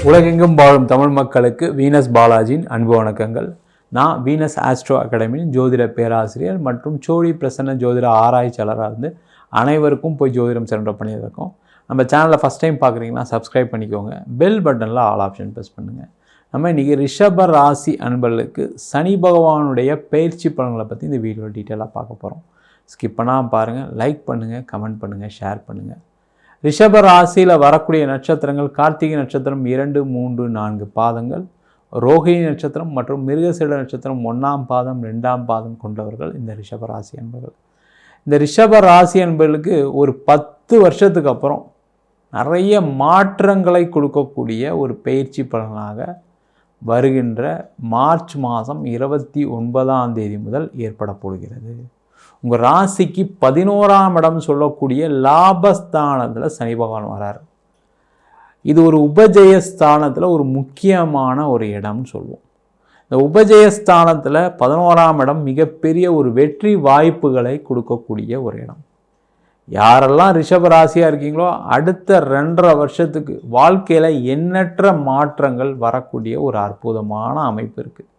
உலகெங்கும் வாழும் தமிழ் மக்களுக்கு வீனஸ் பாலாஜியின் அன்பு வணக்கங்கள். நான் வீனஸ் ஆஸ்ட்ரோ அகாடமியின் ஜோதிட பேராசிரியர் மற்றும் சோழி பிரசன்ன ஜோதிட ஆராய்ச்சியாளராக இருந்து அனைவருக்கும் போய் ஜோதிடம் சென்ற பண்ணியிருக்கோம். நம்ம சேனலில் ஃபஸ்ட் டைம் பார்க்குறீங்கன்னா சப்ஸ்கிரைப் பண்ணிக்கோங்க. பெல் பட்டனில் ஆல் ஆப்ஷன் ப்ரெஸ் பண்ணுங்கள். நம்ம இன்றைக்கி ரிஷப ராசி அன்பர்களுக்கு சனி பகவானுடைய பயிற்சி பலன்களை பற்றி இந்த வீடியோ டீட்டெயிலாக பார்க்க போகிறோம். ஸ்கிப் பண்ணாமல் பாருங்கள், லைக் பண்ணுங்கள், கமெண்ட் பண்ணுங்கள், ஷேர் பண்ணுங்கள். ரிஷப ராசியில் வரக்கூடிய நட்சத்திரங்கள் கார்த்திகை நட்சத்திரம் 2, 3, 4 பாதங்கள், ரோகிணி நட்சத்திரம் மற்றும் மிருகசீட நட்சத்திரம் 1ஆம் பாதம் 2ஆம் பாதம் கொண்டவர்கள் இந்த ரிஷப ராசி என்பர்கள். இந்த ரிஷப ராசி என்பர்களுக்கு ஒரு 10 வருஷத்துக்கு அப்புறம் நிறைய மாற்றங்களை கொடுக்கக்கூடிய ஒரு பயிற்சி பலனாக வருகின்ற மார்ச் மாதம் 29ஆம் தேதி முதல் ஏற்பட போகிறது. உங்கள் ராசிக்கு 11ஆம் இடம் சொல்லக்கூடிய லாபஸ்தானத்தில் சனி பகவான் வரார். இது ஒரு உபஜயஸ்தானத்தில் ஒரு முக்கியமான ஒரு இடம்னு சொல்லுவோம். இந்த உபஜயஸ்தானத்தில் 11ஆம் இடம் மிகப்பெரிய ஒரு வெற்றி வாய்ப்புகளை கொடுக்கக்கூடிய ஒரு இடம். யாரெல்லாம் ரிஷப ராசியாக இருக்கீங்களோ அடுத்த 2.5 வருஷத்துக்கு வாழ்க்கையில் எண்ணற்ற மாற்றங்கள் வரக்கூடிய ஒரு அற்புதமான அமைப்பு இருக்குது.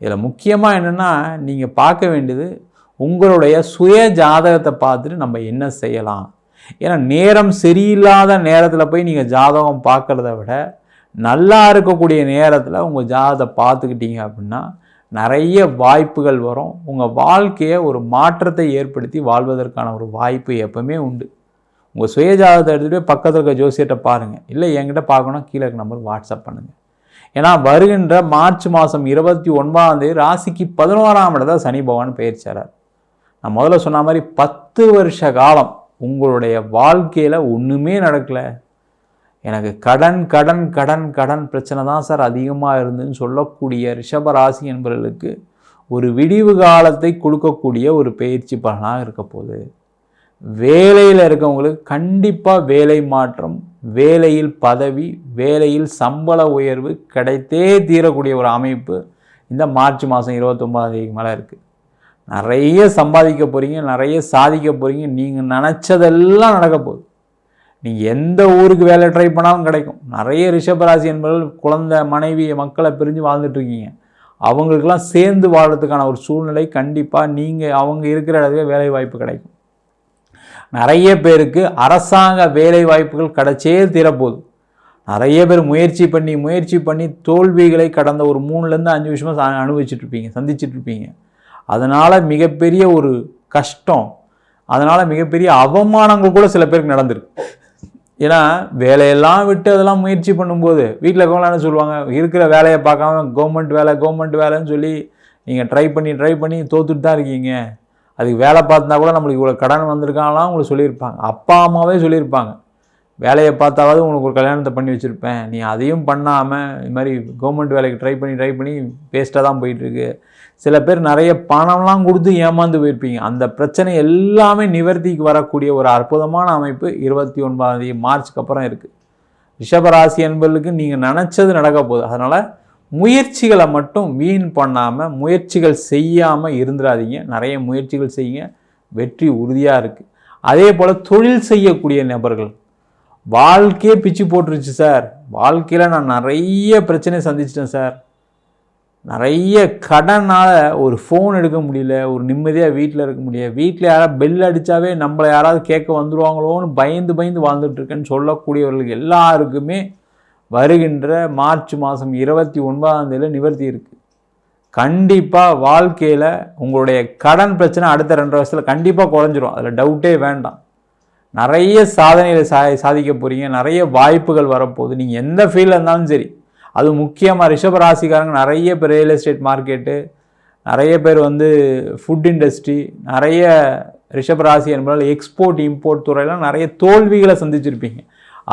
இதில் முக்கியமாக என்னென்னா, நீங்கள் பார்க்க வேண்டியது உங்களுடைய சுய ஜாதகத்தை பார்த்துட்டு நம்ம என்ன செய்யலாம். ஏன்னா நேரம் சரியில்லாத நேரத்தில் போய் நீங்கள் ஜாதகம் பார்க்குறத விட நல்லா இருக்கக்கூடிய நேரத்தில் உங்கள் ஜாதகத்தை பார்த்துக்கிட்டீங்க அப்படின்னா நிறைய வாய்ப்புகள் வரும். உங்கள் வாழ்க்கையை ஒரு மாற்றத்தை ஏற்படுத்தி வாழ்வதற்கான ஒரு வாய்ப்பு எப்பவுமே உண்டு. உங்கள் சுய ஜாதகத்தை எடுத்துகிட்டு பக்கத்தில் இருக்க ஜோசியத்தை பாருங்கள். இல்லை என்கிட்ட பார்க்கணும், கீழே இருக்க நம்பர் வாட்ஸ்அப் பண்ணுங்கள். ஏன்னா வருகின்ற மார்ச் மாதம் 29ஆம் தேதி ராசிக்கு 11ஆம் இடத்துல சனி பகவான் பெயர்ச்சாரார். நான் முதல்ல சொன்ன மாதிரி 10 வருஷ காலம் உங்களுடைய வாழ்க்கையில் ஒன்றுமே நடக்கலை, எனக்கு கடன் கடன் கடன் கடன் பிரச்சனை தான் சார் அதிகமாக இருந்துன்னு சொல்லக்கூடிய ரிஷபராசி என்பவர்களுக்கு ஒரு விடிவு காலத்தை கொடுக்கக்கூடிய ஒரு பயிற்சி பலனாக இருக்க போகுது. வேலையில் இருக்கவங்களுக்கு கண்டிப்பாக வேலை மாற்றம், வேலையில் பதவி, வேலையில் சம்பள உயர்வு கிடைத்தே தீரக்கூடிய ஒரு அமைப்பு இந்த மார்ச் மாதம் 29ஆம் தேதிக்கு மேலே இருக்குது. நிறைய சம்பாதிக்க போகிறீங்க, நிறைய சாதிக்க போகிறீங்க. நீங்கள் நினச்சதெல்லாம் நடக்க போகுது. நீங்கள் எந்த ஊருக்கு வேலை ட்ரை பண்ணாலும் கிடைக்கும். நிறைய ரிஷபராசி என்பவர்கள் குழந்தை, மனைவி, மக்களை பிரிஞ்சு வாழ்ந்துட்டுருக்கீங்க. அவங்களுக்கெல்லாம் சேர்ந்து வாழ்கிறதுக்கான ஒரு சூழ்நிலை கண்டிப்பாக நீங்கள் அவங்க இருக்கிற இடத்துல வேலை வாய்ப்பு கிடைக்கும். நிறைய பேருக்கு அரசாங்க வேலை வாய்ப்புகள் கிடைச்சே தீரப்போகுது. நிறைய பேர் முயற்சி பண்ணி தோல்விகளை கடந்த ஒரு 3லேருந்து 5 வருஷமாக அனுபவிச்சுட்ருப்பீங்க, சந்திச்சிட்ருப்பீங்க. அதனால் மிகப்பெரிய ஒரு கஷ்டம், அதனால் மிகப்பெரிய அவமானங்கள் கூட சில பேருக்கு நடந்திருக்கு. ஏன்னா வேலையெல்லாம் விட்டு அதெல்லாம் முயற்சி பண்ணும்போது வீட்டில் இருக்கவங்களாம் என்ன சொல்லுவாங்க, இருக்கிற வேலையை பார்க்காம கவர்மெண்ட் வேலைன்னு சொல்லி நீங்கள் ட்ரை பண்ணி தோத்துட்டு தான் இருக்கீங்க. அதுக்கு வேலை பார்த்தா கூட நம்மளுக்கு இவ்வளோ கடன் வந்திருக்காங்களாம் உங்களுக்கு சொல்லியிருப்பாங்க. அப்பா அம்மாவே சொல்லியிருப்பாங்க, வேலையை பார்த்தாவது உங்களுக்கு ஒரு கல்யாணத்தை பண்ணி வச்சுருப்பேன், நீ அதையும் பண்ணாமல் இது மாதிரி கவர்மெண்ட் வேலைக்கு ட்ரை பண்ணி வேஸ்ட்டாக தான் போயிட்டுருக்கு. சில பேர் நிறைய பணம்லாம் கொடுத்து ஏமாந்து போயிருப்பீங்க. அந்த பிரச்சனை எல்லாமே நிவர்த்திக்கு வரக்கூடிய ஒரு அற்புதமான அமைப்பு 29ஆம் தேதி மார்ச்சுக்கு அப்புறம் இருக்குது. ரிஷபராசி என்பவர்களுக்கு நீங்கள் நினச்சது நடக்க போகுது. அதனால் முயற்சிகளை மட்டும் வீண் பண்ணாமல், முயற்சிகள் செய்யாமல் இருந்துடாதீங்க. நிறைய முயற்சிகள் செய்யுங்க, வெற்றி உறுதியாக இருக்குது. அதே போல் தொழில் செய்யக்கூடிய நபர்கள், வாழ்க்கையே பிச்சு போட்டுருச்சு சார், வாழ்க்கையில் நான் நிறைய பிரச்சனை சந்திச்சிட்டேன் சார், நிறைய கடனால் ஒரு ஃபோன் எடுக்க முடியல, ஒரு நிம்மதியாக வீட்டில் இருக்க முடியல, வீட்டில் யாராவது பெல் அடித்தாவே நம்மளை யாராவது கேட்க வந்துடுவாங்களோன்னு பயந்து வாழ்ந்துட்டுருக்கேன்னு சொல்லக்கூடியவர்களுக்கு எல்லாருக்குமே வருகின்ற மார்ச் மாதம் 29ஆம் தேதியில் நிவர்த்தி இருக்குது. கண்டிப்பாக வாழ்க்கையில் உங்களுடைய கடன் பிரச்சனை அடுத்த 2 வருஷத்தில் கண்டிப்பாக குறைஞ்சிரும், அதில் டவுட்டே வேண்டாம். நிறைய சாதனைகளை சாதிக்க போகிறீங்க, நிறைய வாய்ப்புகள் வரப்போகுது. நீங்கள் எந்த ஃபீல்டில் இருந்தாலும் சரி, அது முக்கியமாக ரிஷபராசிக்காரங்க நிறைய பேர் ரியல் எஸ்டேட் மார்க்கெட்டு, நிறைய பேர் ஃபுட் இண்டஸ்ட்ரி, நிறைய ரிஷபராசி என்பதால் எக்ஸ்போர்ட் இம்போர்ட் துறையெல்லாம் நிறைய தோல்விகளை சந்திச்சிருப்பீங்க.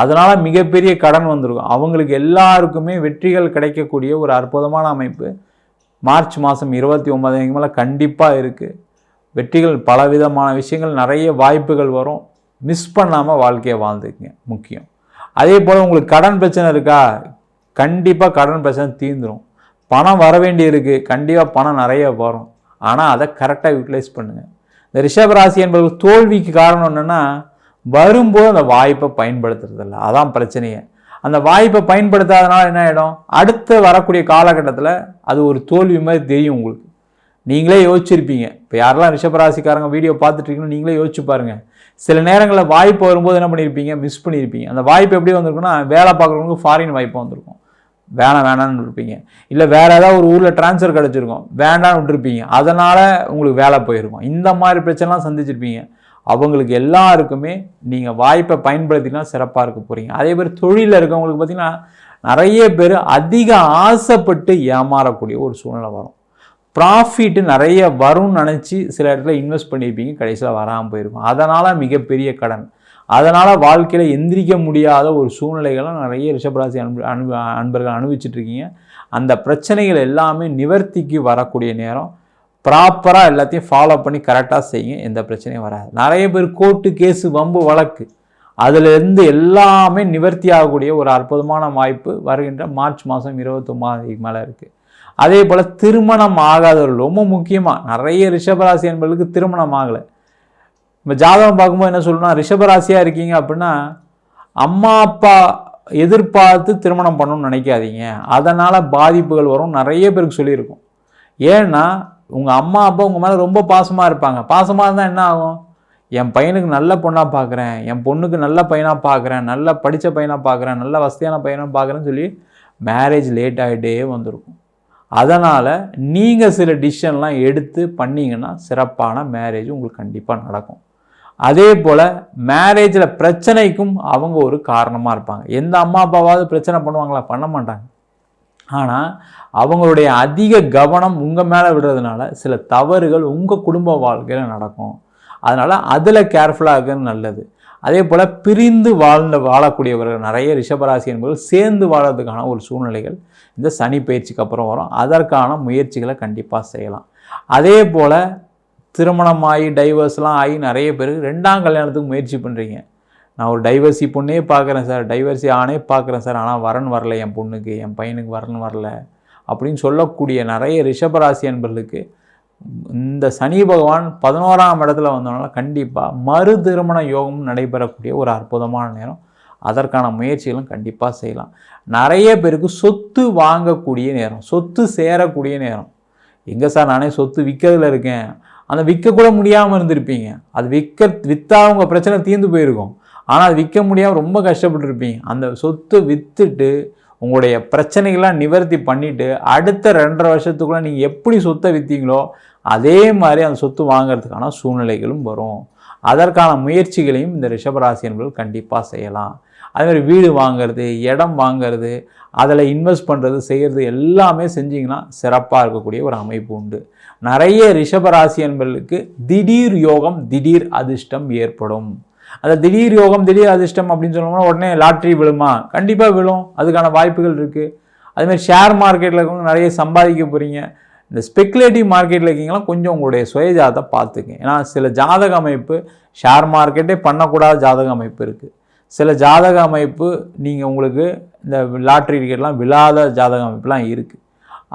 அதனால் மிகப்பெரிய கடன் வந்திருக்கும். அவங்களுக்கு எல்லாருக்குமே வெற்றிகள் கிடைக்கக்கூடிய ஒரு அற்புதமான அமைப்பு மார்ச் மாதம் 29ஆம் தேதி மேலே கண்டிப்பாக இருக்குது. வெற்றிகள் பலவிதமான விஷயங்கள், நிறைய வாய்ப்புகள் வரும். மிஸ் பண்ணாமல் வாழ்க்கையை வாழ்ந்துக்குங்க முக்கியம். அதே போல் உங்களுக்கு கடன் பிரச்சனை இருக்கா, கண்டிப்பாக கடன் பிரச்சனை தீர்ந்துடும். பணம் வர வேண்டி இருக்குது, கண்டிப்பாக பணம் நிறைய வரும். ஆனால் அதை கரெக்டாக யூட்டிலைஸ் பண்ணுங்கள். இந்த ரிஷபராசி என்பது தோல்விக்கு காரணம் என்னென்னா, வரும்போது அந்த வாய்ப்பை பயன்படுத்துறதில்ல, அதான் பிரச்சனையே. அந்த வாய்ப்பை பயன்படுத்தாதனால என்ன ஆகிடும், அடுத்து வரக்கூடிய காலகட்டத்தில் அது ஒரு தோல்வி மாதிரி தெரியும் உங்களுக்கு. நீங்களே யோசிச்சிருப்பீங்க. இப்போ யாரெல்லாம் ரிஷபராசிக்காரங்க வீடியோ பார்த்துட்ருக்கீங்கன்னு நீங்களே யோசிச்சு பாருங்கள். சில நேரங்களில் வாய்ப்பு வரும்போது என்ன பண்ணியிருப்பீங்க, மிஸ் பண்ணியிருப்பீங்க. அந்த வாய்ப்பு எப்படி வந்திருக்குன்னா, வேலை பார்க்குறவங்களுக்கு ஃபாரின் வாய்ப்பு வந்திருக்கும், வேணான்னு இருப்பீங்க. இல்லை வேறு ஏதாவது ஒரு ஊரில் ட்ரான்ஸ்ஃபர் கிடச்சிருக்கும், வேண்டான்னு விட்டுருப்பீங்க, அதனால் உங்களுக்கு வேலை போயிருக்கும். இந்த மாதிரி பிரச்சனைலாம் சந்திச்சிருப்பீங்க. அவங்களுக்கு எல்லாருக்குமே நீங்கள் வாய்ப்பை பயன்படுத்தினா சிறப்பாக இருக்க போகிறீங்க. அதே மாதிரி தொழிலில் இருக்கவங்களுக்கு பார்த்திங்கன்னா நிறைய பேர் அதிக ஆசைப்பட்டு ஏமாறக்கூடிய ஒரு சூழ்நிலை வரும். ப்ராஃபிட்டு நிறைய வரும்னு நினச்சி சில இடத்துல இன்வெஸ்ட் பண்ணியிருப்பீங்க, கடைசியில் வராமல் போயிருக்கும். அதனால் மிகப்பெரிய கடன், அதனால் வாழ்க்கையில் எந்திரிக்க முடியாத ஒரு சூழ்நிலைகளும் நிறைய ரிஷபராசி அன்பர்கள் அனுபவிச்சுட்ருக்கீங்க. அந்த பிரச்சனைகள் எல்லாமே நிவர்த்திக்கு வரக்கூடிய நேரம். ப்ராப்பராக எல்லாத்தையும் ஃபாலோ பண்ணி கரெக்டாக செய்யுங்க, எந்த பிரச்சனையும் வராது. நிறைய பேர் கோர்ட்டு கேஸு வம்பு வழக்கு அதிலிருந்து எல்லாமே நிவர்த்தி ஆகக்கூடிய ஒரு அற்புதமான வாய்ப்பு வருகின்ற மார்ச் மாதம் 29 மேலே இருக்குது. அதே போல் திருமணம் ஆகாதவர்கள் ரொம்ப முக்கியமாக நிறைய ரிஷபராசி என்பவர்களுக்கு திருமணம் ஆகலை. இப்போ ஜாதகம் பார்க்கும்போது என்ன சொல்லணும்னா, ரிஷபராசியாக இருக்கீங்க அப்படின்னா அம்மா அப்பா எதிர்பார்த்து திருமணம் பண்ணணும்னு நினைக்காதீங்க, அதனால் பாதிப்புகள் வரும். நிறைய பேருக்கு சொல்லியிருக்கோம். ஏன்னா உங்கள் அம்மா அப்பா உங்கள் மேலே ரொம்ப பாசமாக இருப்பாங்க. பாசமாக இருந்தால் என்ன ஆகும், என் பையனுக்கு நல்ல பொண்ணாக பார்க்குறேன், என் பொண்ணுக்கு நல்ல பையனாக பார்க்குறேன், நல்ல படித்த பையனாக பார்க்குறேன், நல்ல வசதியான பையனாக பார்க்குறேன்னு சொல்லி மேரேஜ் லேட் ஆகிட்டே வந்திருக்கும். அதனால் நீங்கள் சில டிசிஷன்லாம் எடுத்து பண்ணிங்கன்னா சிறப்பான மேரேஜ் உங்களுக்கு கண்டிப்பாக நடக்கும். அதே போல் மேரேஜில் பிரச்சனைக்கும் அவங்க ஒரு காரணமாக இருப்பாங்க. எந்த அம்மா அப்பாவாவது பிரச்சனை பண்ணுவாங்களா? பண்ண மாட்டாங்க. ஆனால் அவங்களுடைய அதிக கவனம் உங்கள் மேலே விடுறதுனால சில தவறுகள் உங்கள் குடும்ப வாழ்க்கையில் நடக்கும். அதனால் அதில் கேர்ஃபுல்லாக இருக்கிறது நல்லது. அதே போல் பிரிந்து வாழக்கூடியவர்கள் நிறைய ரிஷபராசி என்பவர்கள் சேர்ந்து வாழறதுக்கான ஒரு சூழ்நிலைகள் இந்த சனி பயிற்சிக்கு அப்புறம் வரும். அதற்கான முயற்சிகளை கண்டிப்பாக செய்யலாம். அதே போல் திருமணமாகி டைவர்ஸ்லாம் ஆகி நிறைய பேர் 2ஆம் கல்யாணத்துக்கு முயற்சி பண்ணுறீங்க. நான் ஒரு டைவர்சி பொண்ணே பார்க்குறேன் சார், டைவர்சி ஆணே பார்க்குறேன் சார், ஆனால் வரன் வரல, என் பொண்ணுக்கு என் பையனுக்கு வரன் வரல அப்படின்னு சொல்லக்கூடிய நிறைய ரிஷபராசி என்பர்களுக்கு இந்த சனி பகவான் 11ஆம் இடத்துல வந்தோம்னால கண்டிப்பாக மறு திருமண யோகம் நடைபெறக்கூடிய ஒரு அற்புதமான நேரம். அதற்கான முயற்சிகளும் கண்டிப்பாக செய்யலாம். நிறைய பேருக்கு சொத்து வாங்கக்கூடிய நேரம், சொத்து சேரக்கூடிய நேரம். எங்கே சார் நானே சொத்து விற்கிறதுல இருக்கேன், அந்த விற்கக்கூட முடியாமல் இருந்திருப்பீங்க. அது விற்றா உங்கள் பிரச்சனை தீர்ந்து போயிருக்கும். ஆனால் அது விற்க முடியாமல் ரொம்ப கஷ்டப்பட்டுருப்பீங்க. அந்த சொத்து விற்றுட்டு உங்களுடைய பிரச்சனைகள்லாம் நிவர்த்தி பண்ணிவிட்டு அடுத்த 2.5 வருஷத்துக்குள்ளே நீங்கள் எப்படி சொத்தை விற்றீங்களோ அதே மாதிரி அந்த சொத்து வாங்கிறதுக்கான சூழ்நிலைகளும் வரும். அதற்கான முயற்சிகளையும் இந்த ரிஷபராசி என்பவர்கள் கண்டிப்பாக செய்யலாம். அதேமாதிரி வீடு வாங்கிறது, இடம் வாங்கிறது, அதில் இன்வெஸ்ட் பண்ணுறது, செய்கிறது எல்லாமே செஞ்சிங்கன்னா சிறப்பாக இருக்கக்கூடிய ஒரு அமைப்பு உண்டு. நிறைய ரிஷபராசி என்பவர்களுக்கு திடீர் யோகம், திடீர் அதிர்ஷ்டம் ஏற்படும். அந்த திடீர் யோகம், திடீர் அதிர்ஷ்டம் அப்படின்னு சொன்னோம்னா உடனே லாட்ரி விழுமா? கண்டிப்பாக விழும். அதுக்கான வாய்ப்புகள் இருக்குது. அதுமாதிரி ஷேர் மார்க்கெட்டில் இருக்கவங்க நிறைய சம்பாதிக்க போகிறீங்க. இந்த ஸ்பெக்குலேட்டிவ் மார்க்கெட்டில் இருக்கீங்களாம் கொஞ்சம் உங்களுடைய சுயஜாதத்தை பார்த்துங்க. ஏன்னா சில ஜாதக அமைப்பு ஷேர் மார்க்கெட்டே பண்ணக்கூடாத ஜாதக அமைப்பு இருக்குது. சில ஜாதக அமைப்பு நீங்கள் உங்களுக்கு இந்த லாட்ரி டிக்கெட்லாம் விழாத ஜாதக அமைப்புலாம் இருக்குது.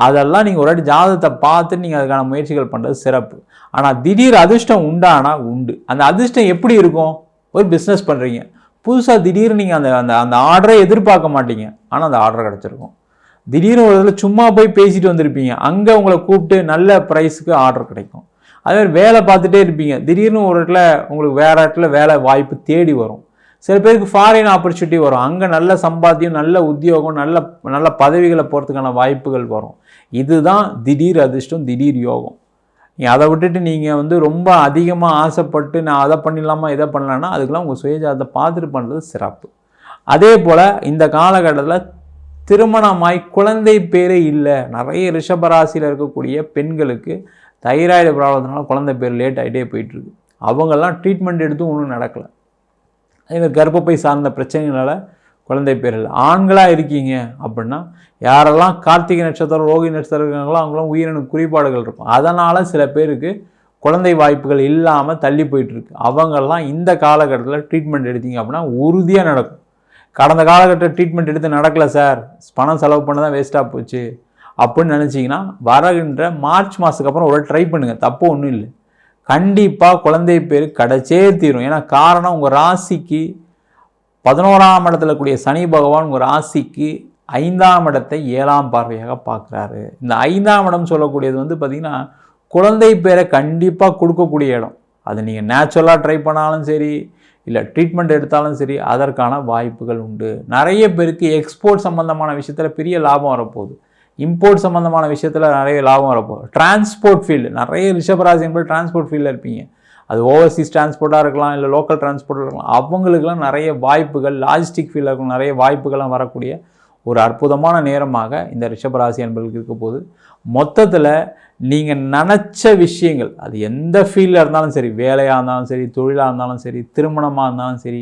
அதெல்லாம் நீங்கள் ஒரு வாட்டி ஜாதகத்தை பார்த்து நீங்கள் அதுக்கான முயற்சிகள் பண்ணுறது சிறப்பு. ஆனால் திடீர் அதிர்ஷ்டம் உண்டானா உண்டு. அந்த அதிர்ஷ்டம் எப்படி இருக்கும்? ஒரு பிஸ்னஸ் பண்ணுறீங்க, புதுசாக திடீர்னு நீங்கள் அந்த ஆர்டரை எதிர்பார்க்க மாட்டீங்க, ஆனால் அந்த ஆர்டர் கிடச்சிருக்கும். திடீர்னு ஒரு இதில் சும்மா போய் பேசிட்டு வந்திருப்பீங்க, அங்கே உங்களை கூப்பிட்டு நல்ல ப்ரைஸுக்கு ஆர்டர் கிடைக்கும். அதேமாதிரி வேலை பார்த்துட்டே இருப்பீங்க, திடீர்னு ஒரு இடத்துல உங்களுக்கு வேறு இடத்துல வேலை வாய்ப்பு தேடி வரும். சில பேருக்கு ஃபாரின் ஆப்பர்ச்சுனிட்டி வரும், அங்கே நல்ல சம்பாத்தியம், நல்ல உத்தியோகம், நல்ல பதவிகளை போகிறதுக்கான வாய்ப்புகள் வரும். இதுதான் திடீர் அதிர்ஷ்டம், திடீர் யோகம். அதை விட்டுட்டு நீங்கள் ரொம்ப அதிகமாக ஆசைப்பட்டு நான் அதை பண்ணிடலாமா இதை பண்ணலான்னா அதுக்கெல்லாம் உங்கள் சுயஜாதத்தை பார்த்துட்டு பண்ணுறது சிறப்பு. அதே போல் இந்த காலகட்டத்தில் திருமணமாய் குழந்தை பேரே இல்லை. நிறைய ரிஷபராசியில் இருக்கக்கூடிய பெண்களுக்கு தைராய்டு ப்ராப்ளத்தினால குழந்தை பேர் லேட் ஆகிட்டே போயிட்டுருக்கு. அவங்கெல்லாம் ட்ரீட்மெண்ட் எடுத்தும் ஒன்றும் நடக்கலை. அதேமாதிரி கர்ப்பப்பை சார்ந்த பிரச்சனைகளால் குழந்தை பேர் இல்லை. ஆண்களாக இருக்கீங்க அப்படின்னா யாரெல்லாம் கார்த்திகை நட்சத்திரம், ரோகிணி நட்சத்திரம் இருக்காங்களோ அவங்களாம் உயிரின குறைபாடுகள் இருக்கும். அதனால் சில பேருக்கு குழந்தை வாய்ப்புகள் இல்லாமல் தள்ளி போயிட்டுருக்கு. அவங்கெல்லாம் இந்த காலகட்டத்தில் ட்ரீட்மெண்ட் எடுத்தீங்க அப்படின்னா உறுதியாக நடக்கும். கடந்த காலகட்டத்தில் ட்ரீட்மெண்ட் எடுத்து நடக்கலை சார், பணம் செலவு பண்ண தான் வேஸ்ட்டாக போச்சு அப்படின்னு நினச்சிங்கன்னா வருகின்ற மார்ச் மாதத்துக்கு அப்புறம் ஒரு ட்ரை பண்ணுங்கள், தப்பு ஒன்றும் இல்லை. கண்டிப்பாக குழந்தை பேர் கிடைச்சே தீரும். ஏன்னா காரணம் உங்கள் ராசிக்கு 11ஆம் இடத்துல கூடிய சனி பகவான் உங்கள் ராசிக்கு 5ஆம் இடத்தை 7ஆம் பார்வையாக பார்க்குறாரு. இந்த 5ஆம் இடம் சொல்லக்கூடியது வந்து பார்த்திங்கன்னா குழந்தை பேரை கண்டிப்பாக கொடுக்கக்கூடிய இடம். அது நீங்கள் நேச்சுரலாக ட்ரை பண்ணாலும் சரி, இல்லை ட்ரீட்மெண்ட் எடுத்தாலும் சரி, அதற்கான வாய்ப்புகள் உண்டு. நிறைய பேருக்கு எக்ஸ்போர்ட் சம்மந்தமான விஷயத்தில் பெரிய லாபம் வரப்போகுது. இம்போர்ட் சம்மந்தமான விஷயத்தில் நிறைய லாபம் வரப்போகுது. டிரான்ஸ்போர்ட் ஃபீல்டு, நிறைய ரிஷபராசி என்பது டிரான்ஸ்போர்ட் ஃபீல்டில் இருப்பீங்க. அது ஓவர்சீஸ் டிரான்ஸ்போர்ட்டாக இருக்கலாம், இல்லை லோக்கல் டிரான்ஸ்போர்ட்டாக இருக்கலாம். அவங்களுக்கெல்லாம் நிறைய வாய்ப்புகள், லாஜிஸ்டிக் ஃபீல்டில் இருக்கும் நிறைய வாய்ப்புகள்லாம் வரக்கூடிய ஒரு அற்புதமான நேரமாக இந்த ரிஷபராசி என்பவர்களுக்கு இருக்க போது. மொத்தத்தில் நீங்கள் நினச்ச விஷயங்கள், அது எந்த ஃபீல்டில் இருந்தாலும் சரி, வேலையாக இருந்தாலும் சரி, தொழிலாக இருந்தாலும் சரி, திருமணமாக இருந்தாலும் சரி,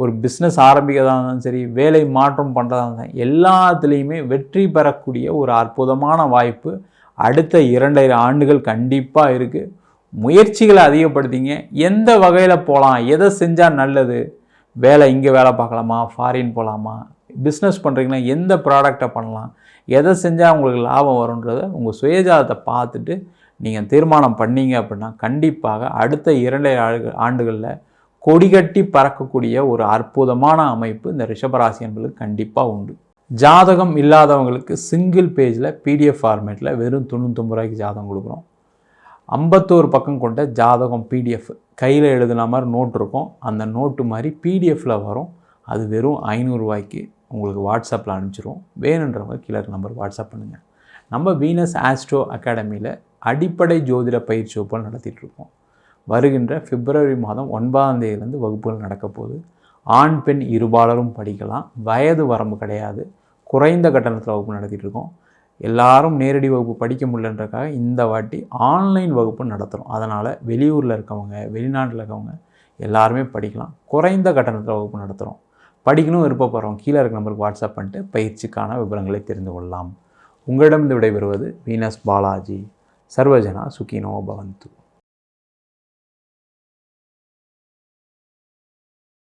ஒரு பிஸ்னஸ் ஆரம்பிக்கிறதா இருந்தாலும் சரி, வேலை மாற்றம் பண்ணுறதா இருந்தாலும் எல்லாத்துலேயுமே வெற்றி பெறக்கூடிய ஒரு அற்புதமான வாய்ப்பு அடுத்த 2.5 ஆண்டுகள் கண்டிப்பாக இருக்குது. முயற்சிகளை அதிகப்படுத்திங்க. எந்த வகையில் போகலாம், எதை செஞ்சால் நல்லது, வேலை இங்கே வேலை பார்க்கலாமா, ஃபாரின் போகலாமா, பிஸ்னஸ் பண்ணுறீங்கன்னா எந்த ப்ராடக்டை பண்ணலாம், எதை செஞ்சால் உங்களுக்கு லாபம் வரும்ன்றதை உங்கள் சுயஜாதத்தை பார்த்துட்டு நீங்கள் தீர்மானம் பண்ணீங்க அப்படின்னா கண்டிப்பாக அடுத்த 2 ஆண்டுகளில் கொடிகட்டி பறக்கக்கூடிய ஒரு அற்புதமான அமைப்பு இந்த ரிஷபராசி என்பதுக்கு கண்டிப்பாக உண்டு. ஜாதகம் இல்லாதவங்களுக்கு சிங்கிள் பேஜில் PDF ஃபார்மேட்டில் வெறும் 99 ரூபாய்க்கு ஜாதகம் கொடுக்குறோம். 51 பக்கம் கொண்ட ஜாதகம் PDF, கையில் எழுதுன மாதிரி நோட் இருக்கும். அந்த நோட்டு மாதிரி PDFல வரும். அது வெறும் 500 ரூபாய்க்கு உங்களுக்கு வாட்ஸ்அப்பில் அனுப்பிச்சிடுவோம். வேணுன்றவங்க கீழே நம்பர் வாட்ஸ்அப் பண்ணுங்கள். நம்ம வீனஸ் ஆஸ்ட்ரோ அகாடமியில் அடிப்படை ஜோதிட பயிற்சி வகுப்புகள் நடத்திட்டுருக்கோம். வருகின்ற பிப்ரவரி மாதம் 9ஆம் தேதியிலேருந்து வகுப்புகள் நடக்க போகுது. ஆண் பெண் இருபாலரும் படிக்கலாம். வயது வரம்பு கிடையாது. குறைந்த கட்டணத்தில் வகுப்பு நடத்திட்டுருக்கோம். எல்லாரும் நேரடி வகுப்பு படிக்க முடியலன்றக்காக இந்த வாட்டி ஆன்லைன் வகுப்பு நடத்துகிறோம். அதனால் வெளியூரில் இருக்கவங்க, வெளிநாட்டில் இருக்கவங்க எல்லாருமே படிக்கலாம். குறைந்த கட்டணத்தில் வகுப்பு நடத்துகிறோம். படிக்கணும் விருப்பப்படுறோம் கீழே இருக்க நம்பருக்கு வாட்ஸ்அப் பண்ணிட்டு பயிற்சிக்கான விவரங்களை தெரிந்து கொள்ளலாம். உங்களிடம் விடைபெறுவது வீனஸ் பாலாஜி. சர்வஜனா சுகினோ பவந்து.